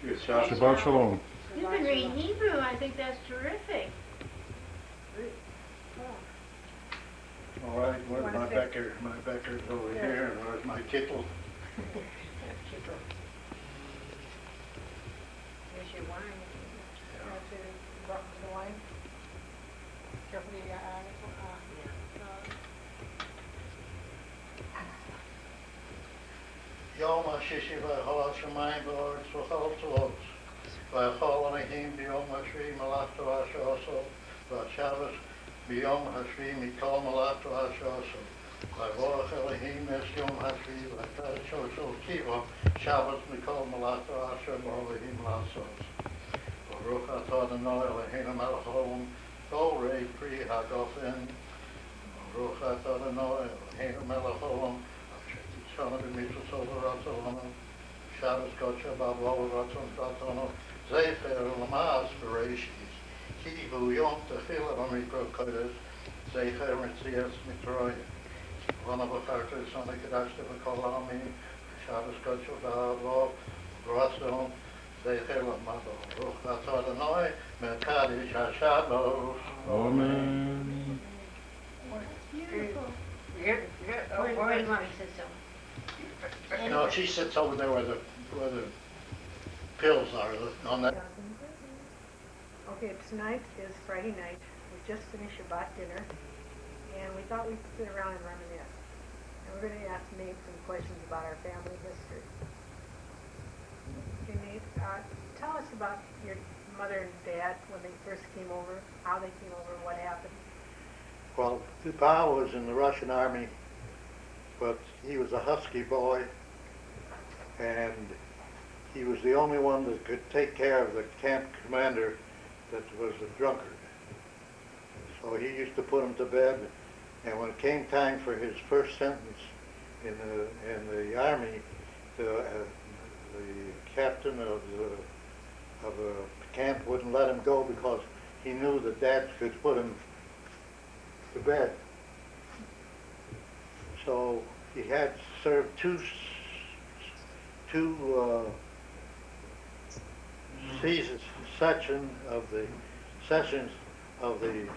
Shabbat Shalom. You've been reading Hebrew. I think that's terrific. All right, where's my Becker? My Becker's over here, and where's my Kittle? There's your wine. The wine. Carefully, Yom HaShishi v'Chol HaShemayim v'Oretz v'Chol Tzvot v'Chol Elohim b'Yom HaShvi Malachto HaShoso v'Shabbos b'Yom HaShvi Mikol Malachto HaShoso v'Vorach Elohim es Yom HaShvi v'Shoso Kivo Shabbos Mikol Malachto HaShem Elohim Lasos Baruch Atah Adonai Eloheinu melech haolam kol rei pri hagofen Baruch Atah Adonai Eloheinu melech haolam Shana b'mitzvot over Ratzon, Shabbos Gotcha Babo Ratzon Tratono, Zefer Lamas Bereshis, Kivu Yom Tefillah Amikro Kodesh, Zefer Mitzias Mitroy, Vana Bacharta Sana Kedashta V'Kol Ha'amim, Shabbos Gotcha Babo Ratzon, Zefer Lamado, Ruch Atah Adonai, Merkadish HaShabbos. Amen. Beautiful. Where do you want me to sit so? No, she sits over there where the pills are on that. Okay, tonight is Friday night. We just finished Shabbat dinner, and we thought we'd sit around and reminisce. And we're going to ask Nate some questions about our family history. Okay, Nate, tell us about your mother and dad when they first came over, how they came over, what happened. Well, Pa was in the Russian army, but he was a husky boy, and he was the only one that could take care of the camp commander that was a drunkard. So he used to put him to bed, and when it came time for his first sentence in the army, the captain of the camp wouldn't let him go because he knew that Dad could put him to bed. So he had served two sessions of the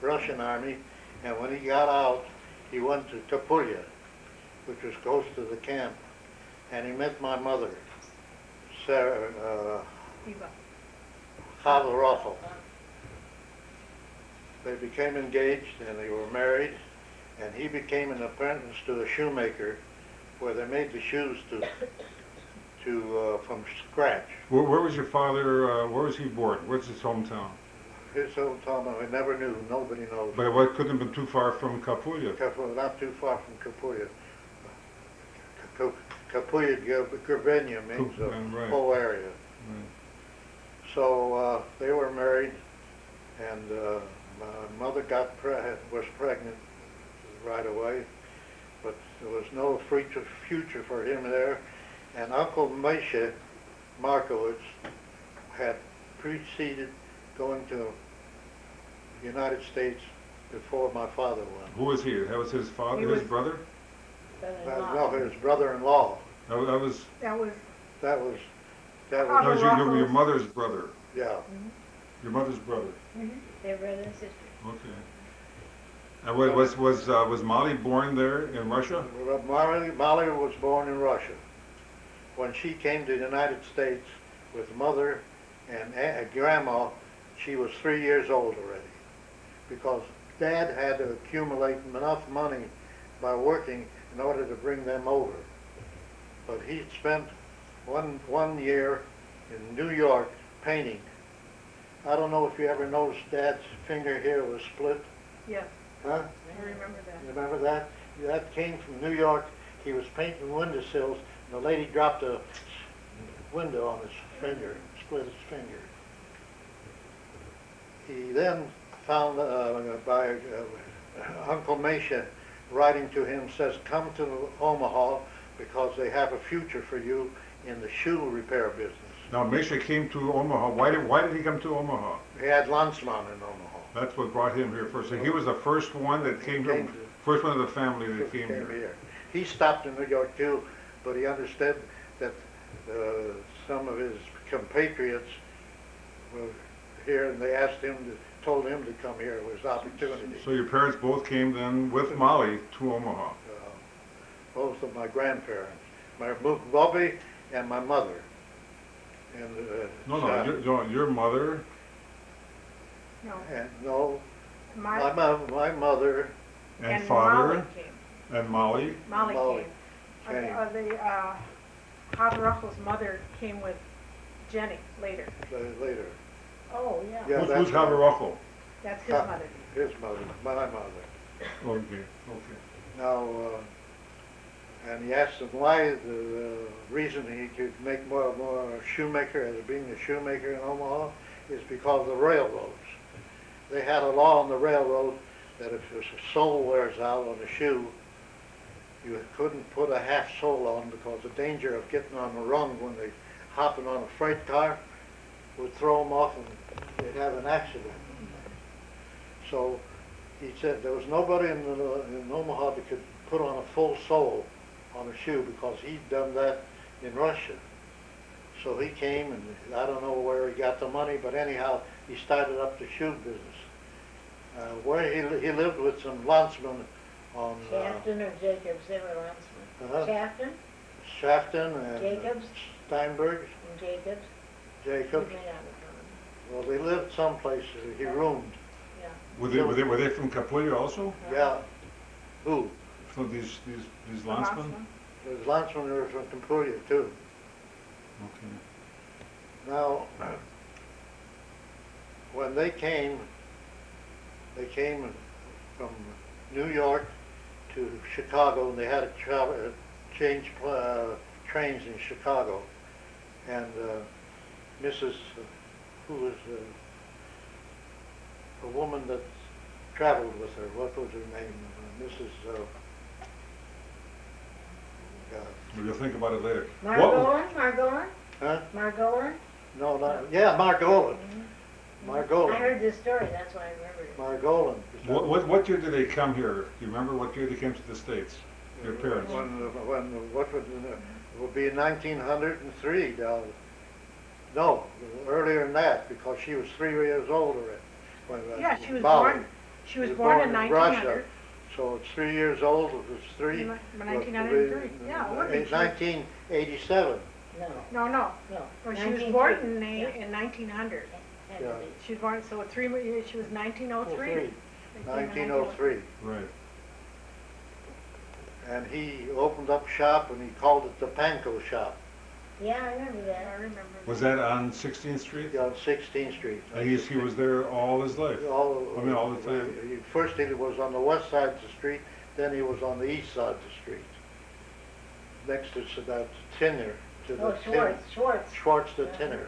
Russian army, and when he got out, he went to Kapulya, which was close to the camp, and he met my mother, Sarah Chava Rothel. They became engaged, and they were married, and he became an apprentice to a shoemaker, where they made the shoes from scratch. Where was your father? Where was he born? Where's his hometown? His hometown, I never knew. Nobody knows. But what couldn't have been too far from Kapulya. Not too far from Kapulya. Kapulya Gravenia means the whole area. Right. So they were married, and my mother was pregnant right away, but there was no future for him there. And Uncle Moshe Markowitz had preceded going to the United States before my father went. Who was he? That was his father, his brother? No, his brother-in-law. That was your mother's brother. Yeah. Mm-hmm. Your mother's brother. Mm-hmm. They're brother and sister. Okay. And was Molly born there in Russia? Molly was born in Russia. When she came to the United States with mother and grandma, she was 3 years old already, because Dad had to accumulate enough money by working in order to bring them over. But he spent one year in New York painting. I don't know if you ever noticed Dad's finger here was split. Yes. Huh? I remember that. You remember that? That came from New York. He was painting windowsills, and the lady dropped a window on his finger, split his finger. He then found by Uncle Mesha writing to him, says, come to Omaha because they have a future for you in the shoe repair business. Now, Mesha came to Omaha. Why did he come to Omaha? He had Landsman in Omaha. That's what brought him here first. So he was the first one that came to, first one of the family that came here. He stopped in New York too, but he understood that some of his compatriots were here, and they told him to come here. It was opportunity. So your parents both came then with Molly to Omaha? Both of my grandparents, my Bobby and my mother. And Your mother No, and no, my, my mother. and father Molly came. and Molly. Molly Molly came. came. Haveruchel's mother came with Jenny later. Later. Oh, yeah. Yeah, Who's that's Haveruchel? That's his mother. His mother, my mother. Okay. Now, and he asked him why the reason he could make more shoemaker as being a shoemaker in Omaha is because of the railroads. They had a law on the railroad that if a sole wears out on a shoe, you couldn't put a half sole on because the danger of getting on the run when they hopping on a freight car would throw them off and they'd have an accident. So he said there was nobody in Omaha that could put on a full sole on a shoe because he'd done that in Russia. So he came, and I don't know where he got the money, but anyhow, he started up the shoe business. Where he lived with some landsmen on Shafton or Jacobs, they were landsmen. Uh-huh. Shafton Shafton and Jacobs? Steinberg, and Jacobs. Jacobs. You may not have Well, they lived someplace. He roomed. Were they from Capoeira also? Yeah. Who? From these landsmen? There's landsmen who were from Campuria too. Okay. Now, when they came from New York to Chicago, and they had to change trains in Chicago. And Mrs. Who was a woman that traveled with her, what was her name? Mrs. We'll think about it later. Margolin? Huh? Margolin? No, not, yeah, Margolin. I Margolin. heard this story, that's why I remember it. Margolin. What year did they come here? Do you remember what year they came to the States? Your parents? What would be 1903, no, earlier than that, because she was 3 years old already. When, Yeah, she was Molly born. She was born in Russia. 1900. So it's 3 years old, it was three. 1903. Yeah, it would be. 1987. No, No. no. She was born 1903. in 1900. Had to Yeah. be. She was born, so she was 1903. 1903. Right. And he opened up shop and he called it the Panko shop. Yeah, I remember I that. remember. Was that on 16th Street? On 16th Street. And he was there all his life. All the time. First he was on the west side of the street, then he was on the east side of the street. Next to that tinner. Oh, Schwartz the tinner.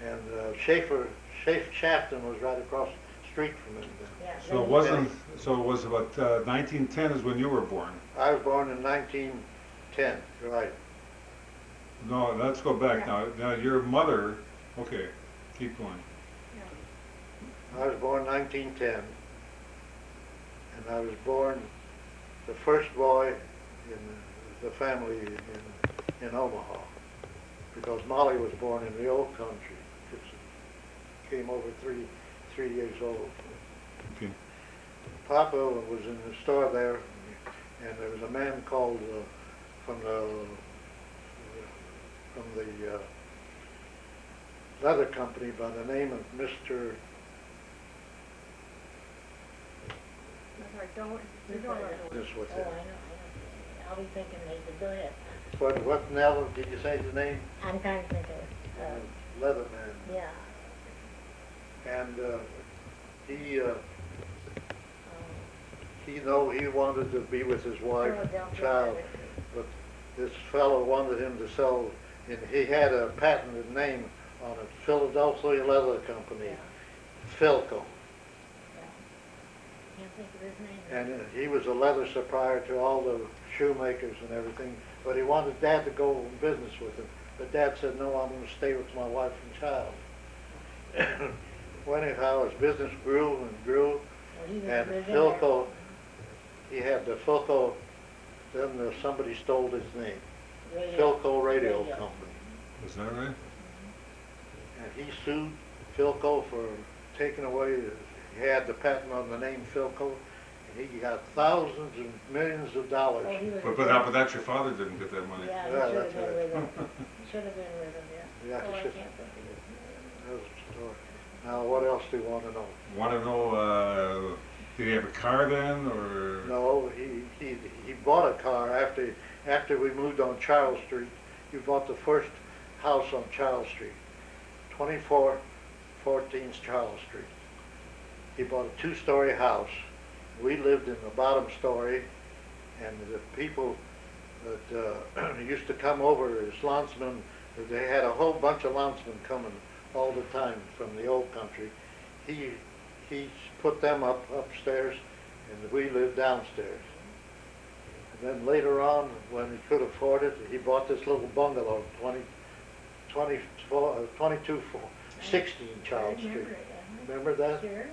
And Shafton was right across the street from him. Yeah, So it wasn't. So it was about 1910 is when you were born. I was born in 1910, right. No, let's go back Yeah. now. Now your mother. Okay, keep going. I was born 1910, and I was born the first boy in the family in Omaha, because Molly was born in the old country. She came over three years old. Okay. Papa was in the store there, and there was a man called from the leather company by the name of Mr. That's right, don't This with Oh, I him. know. I'll be thinking Nathan, go ahead. What Nell did you say his name? I'm trying to think of, Leatherman. yeah. And he wanted to be with his wife, Philadelphia child, leather. but this fellow wanted him to sell, and he had a patented name on it, Philadelphia Leather Company, Yeah. Philco. Can't think of his name. And he was a leather supplier to all the shoemakers and everything, but he wanted Dad to go in business with him. But Dad said, no, I'm going to stay with my wife and child. Well, anyhow, his business grew and grew, Well, he was and living Philco, he had the Philco, then somebody stole his name, there. Philco Radio Company. Is that right? and he sued Philco for taking away, he had the patent on the name Philco, and he got thousands and millions of dollars. Oh, he was But that's your father didn't get that money. Yeah, he Yeah, should have that's been right. with him. Should have been with him, yeah. Yeah, Oh, he I should. can't think of his name. That was the story. Now, what else do you want to know? Want to know, did he have a car then, or? No, he bought a car after we moved on Charles Street. He bought the first house on Charles Street, 2414 Charles Street. He bought a two-story house. We lived in the bottom story, and the people that used to come over as landsmen, they had a whole bunch of landsmen coming all the time from the old country. He put them upstairs, and we lived downstairs. And then later on, when he could afford it, he bought this little bungalow, 2216 Charles Street. Remember that? Sure.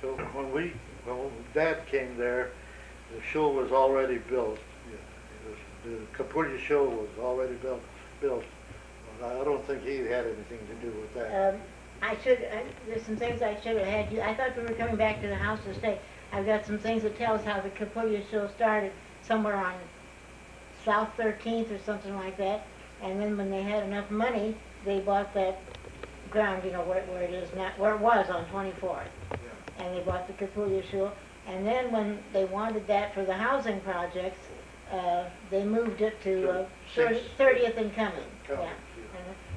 So when Dad came there, the shul was already built. The Capulli shul was already built. But I don't think he had anything to do with that. There's some things I should have had you, I thought we were coming back to the house to stay. I've got some things that tell us how the Capulli show started somewhere on South 13th or something like that. And then when they had enough money, they bought that ground, you know, where it is now, where it was on 24th. Yeah. And they bought the Capulli shul. And then when they wanted that for the housing projects, they moved it to 30th and Cumming. Yeah.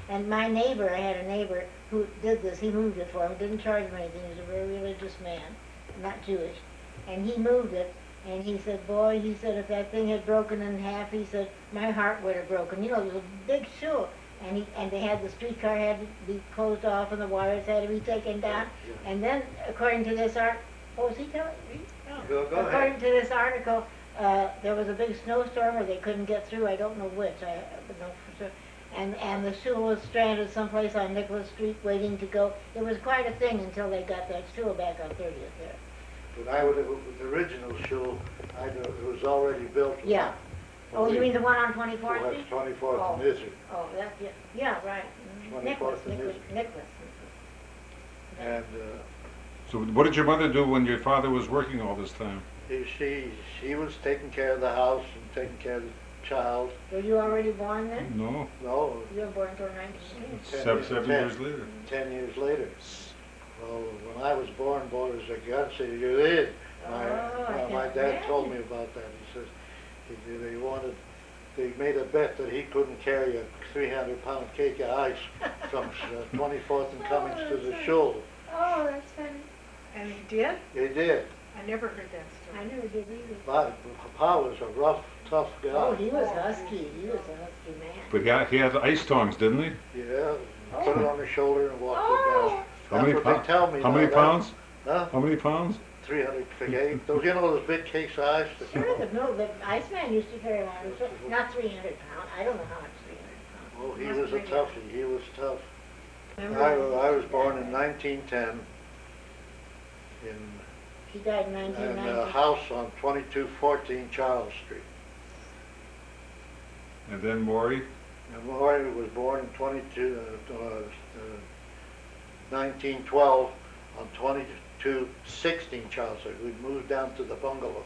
And my neighbor, I had a neighbor who did this, he moved it for him, didn't charge him anything, he was a very religious man, not Jewish. And he moved it, and he said, boy, he said, if that thing had broken in half, he said, my heart would have broken. You know, it was a big shul. And they had the streetcar had to be closed off and the wires had to be taken down. Yeah. And then, according to this was he telling me? Go According ahead. to this article, there was a big snowstorm or they couldn't get through, I don't know which, I don't know for sure. And the shul was stranded someplace on Nicholas Street waiting to go. It was quite a thing until they got that shul back on 30th there. But the original shul, it was already built. Yeah. Oh, you mean the one on 24th Well, Street? that's 24th Oh. and Izzy. Oh, that, yeah, right. 24th Nicholas. and And So what did your mother do when your father was working all this time? she was taking care of the house and taking care of the child. Were you already born then? No, No, You were born until 1980. 7 years later. 10 years later. Well, when I was born, boys, I got to you did. Oh, I My can dad told imagine. me about that. He says they made a bet that he couldn't carry a 300-pound cake of ice from 24th and Cummings to the shul. Oh, that's funny. And he did? He did. I never heard that I story. never did either. But Papa was a rough, tough guy. Oh, he was husky. He was a husky man. But he had ice tongs, didn't he? Yeah, put it on his shoulder and walked it down. How many, That's what they tell me. how many now, pounds? Huh? How many pounds? 300 cake. Those, you know, those big cakes of ice? Sure, the Iceman used to carry one. Not 300 pounds. I don't know how much 300 pounds. Oh, he was a toughie. He was tough. Remember, I was born in 1910 he died in in a 1990. house on 2214 Charles Street. And then Maury? And Maury was born in 1912 on 2216 Charles Street. We moved down to the bungalow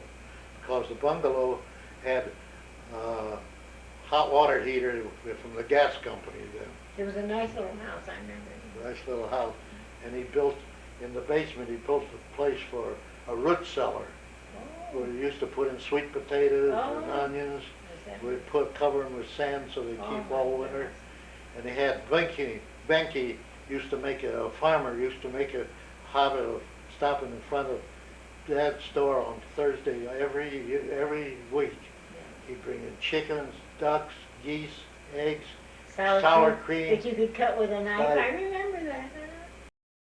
because the bungalow had hot water heater from the gas company then. It was a nice little house, I remember. Nice little house. And he built, in the basement, he built a place for a root cellar where he used to put in sweet potatoes and Oh. onions. Was that- We'd cover them with sand so they Oh, keep my all winter. goodness. And he had Benke used to make a farmer used to make a habit of stopping in front of Dad's store on Thursday every week. He'd bring in chickens, ducks, geese, eggs, sour cream. that you could cut with a knife. Right. I remember that.